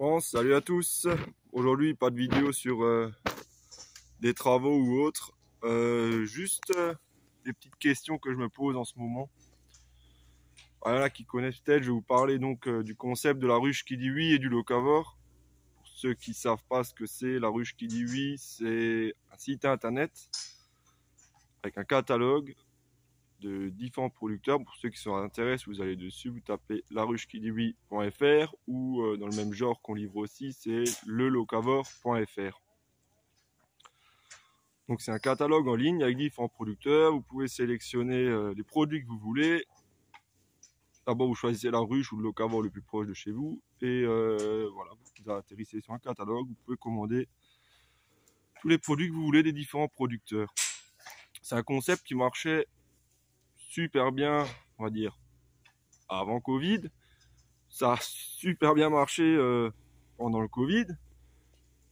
Bon, salut à tous. Aujourd'hui, pas de vidéo sur des travaux ou autres. Juste des petites questions que je me pose en ce moment. Voilà, qui connaissent peut-être, je vais vous parler donc du concept de la ruche qui dit oui et du locavore. Pour ceux qui savent pas ce que c'est, la ruche qui dit oui, c'est un site internet avec un catalogue de différents producteurs. Pour ceux qui s'intéressent, vous allez dessus, vous tapez laruchequidioui.fr ou dans le même genre qu'on livre aussi, c'est lelocavore.fr. Donc c'est un catalogue en ligne avec différents producteurs. Vous pouvez sélectionner les produits que vous voulez. D'abord vous choisissez la ruche ou le locavore le plus proche de chez vous et voilà, vous atterrissez sur un catalogue. Vous pouvez commander tous les produits que vous voulez des différents producteurs. C'est un concept qui marchait super bien, on va dire, avant Covid. Ça a super bien marché pendant le Covid.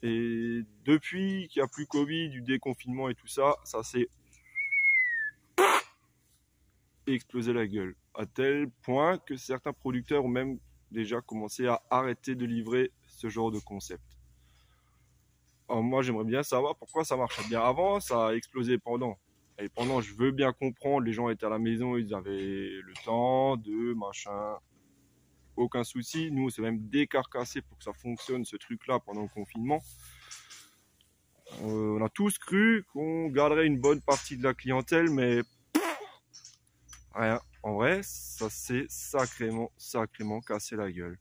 Et depuis qu'il n'y a plus Covid, du déconfinement et tout ça, ça s'est explosé la gueule. À tel point que certains producteurs ont même déjà commencé à arrêter de livrer ce genre de concept. Alors moi, j'aimerais bien savoir pourquoi ça marchait bien avant, ça a explosé pendant. Et pendant, je veux bien comprendre, les gens étaient à la maison, ils avaient le temps de machin. Aucun souci. Nous, on s'est même décarcassé pour que ça fonctionne, ce truc-là, pendant le confinement. On a tous cru qu'on garderait une bonne partie de la clientèle, mais rien. En vrai, ça s'est sacrément cassé la gueule.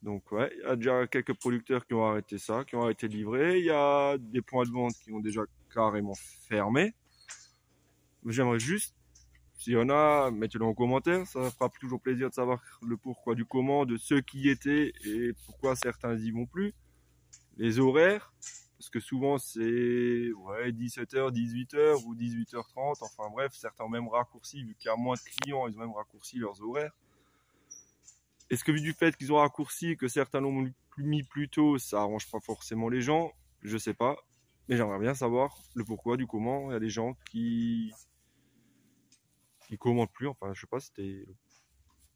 Donc ouais, il y a déjà quelques producteurs qui ont arrêté ça, qui ont arrêté de livrer. Il y a des points de vente qui ont déjà carrément fermé. J'aimerais juste, s'il y en a, mettez-le en commentaire. Ça fera toujours plaisir de savoir le pourquoi du comment, de ceux qui y étaient et pourquoi certains y vont plus. Les horaires, parce que souvent c'est 17h, 18h ou 18h30. Enfin bref, certains ont même raccourci, vu qu'il y a moins de clients, ils ont même raccourci leurs horaires. Est-ce que vu du fait qu'ils ont raccourci et que certains l'ont mis plus tôt, ça arrange pas forcément les gens? Je sais pas. Mais j'aimerais bien savoir le pourquoi, du comment. Il y a des gens qui commandent plus. Enfin, je sais pas,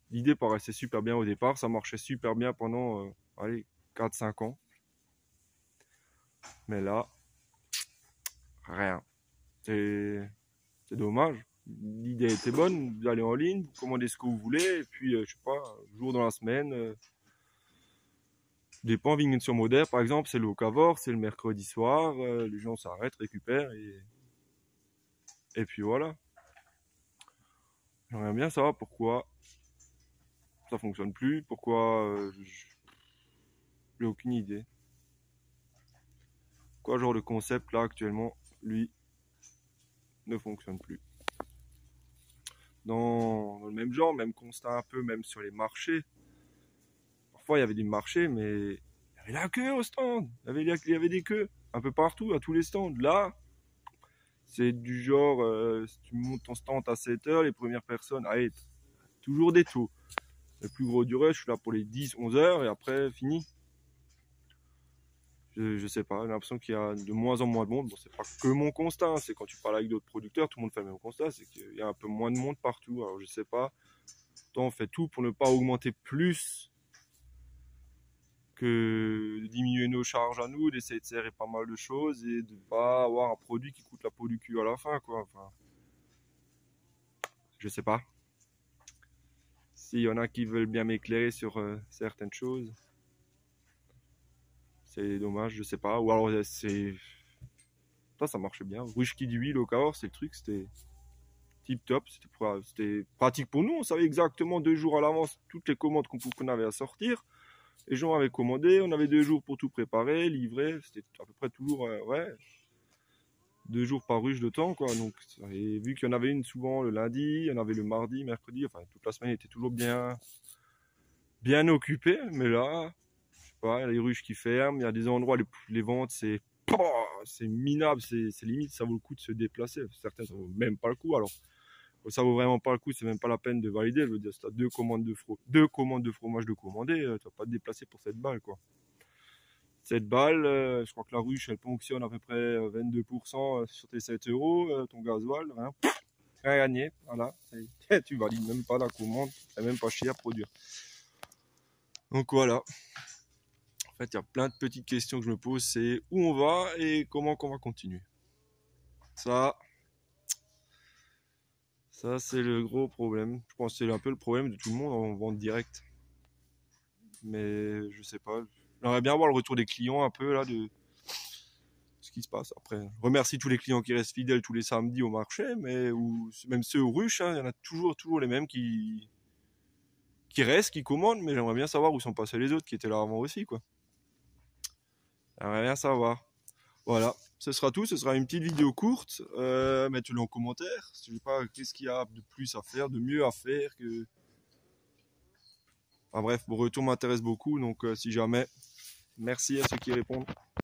l'idée paraissait super bien au départ. Ça marchait super bien pendant 4-5 ans. Mais là, rien. C'est dommage. L'idée était bonne. Vous allez en ligne, vous commandez ce que vous voulez. Et puis, je sais pas, un jour dans la semaine... dépend, Vigne sur Moder par exemple, c'est le locavore, c'est le mercredi soir, les gens s'arrêtent, récupèrent et puis voilà. J'aimerais bien savoir pourquoi ça fonctionne plus, pourquoi j'ai aucune idée. Quoi genre de concept là actuellement, lui, ne fonctionne plus. Dans le même genre, même constat un peu, même sur les marchés. Parfois il y avait des marchés, mais il y avait la queue au stand, il y avait des queues un peu partout, à tous les stands. Là, c'est du genre, si tu montes ton stand à 7h, les premières personnes, allez, toujours des taux. Le plus gros du rush, je suis là pour les 10-11 heures et après, fini. Je sais pas, j'ai l'impression qu'il y a de moins en moins de monde. Bon, c'est pas que mon constat, hein, c'est quand tu parles avec d'autres producteurs, tout le monde fait le même constat, c'est qu'il y a un peu moins de monde partout. Alors je sais pas, pourtant on fait tout pour ne pas augmenter plus que de diminuer nos charges à nous, d'essayer de serrer pas mal de choses et de pas avoir un produit qui coûte la peau du cul à la fin, quoi. Enfin, je sais pas. S'il y en a qui veulent bien m'éclairer sur certaines choses, c'est dommage, je sais pas. Ou alors c'est... ça marchait bien. Ruche qui dit oui, locavore, c'est le truc, c'était tip top. C'était pratique pour nous. On savait exactement 2 jours à l'avance toutes les commandes qu'on avait à sortir. Les gens avaient commandé, on avait 2 jours pour tout préparer, livrer. C'était à peu près toujours 2 jours par ruche de temps, quoi. Donc, et vu qu'il y en avait une souvent le lundi, il y en avait le mardi, mercredi, enfin toute la semaine était toujours bien occupée. Mais là, je sais pas, il y a les ruches qui ferment, il y a des endroits, les ventes, c'est minable, c'est limite, ça vaut le coup de se déplacer. Certains, ça vaut même pas le coup. Alors, ça vaut vraiment pas le coup, c'est même pas la peine de valider. Je veux dire, si t'as 2 commandes de fromage de commander, tu vas pas te déplacer pour 7 balles, quoi. 7 balles, je crois que la ruche, elle ponctionne à peu près 22% sur tes 7 euros, ton gasoil, rien gagné, voilà. Tu valides même pas la commande, c'est même pas cher à produire. Donc voilà. En fait, il y a plein de petites questions que je me pose, c'est où on va et comment qu'on va continuer. Ça c'est le gros problème. Je pense que c'est un peu le problème de tout le monde en vente directe. Mais je sais pas. J'aimerais bien voir le retour des clients un peu là de ce qui se passe. Après, je remercie tous les clients qui restent fidèles tous les samedis au marché, mais ou même ceux aux ruches, hein, il y en a toujours les mêmes qui restent, qui commandent, mais j'aimerais bien savoir où sont passés les autres qui étaient là avant aussi, quoi. J'aimerais bien savoir. Voilà, ce sera tout. Ce sera une petite vidéo courte. Mettez-le en commentaire. Je sais pas qu'est-ce qu'il y a de plus à faire, de mieux à faire que. Enfin bref, vos retours m'intéressent beaucoup, donc si jamais, merci à ceux qui répondent.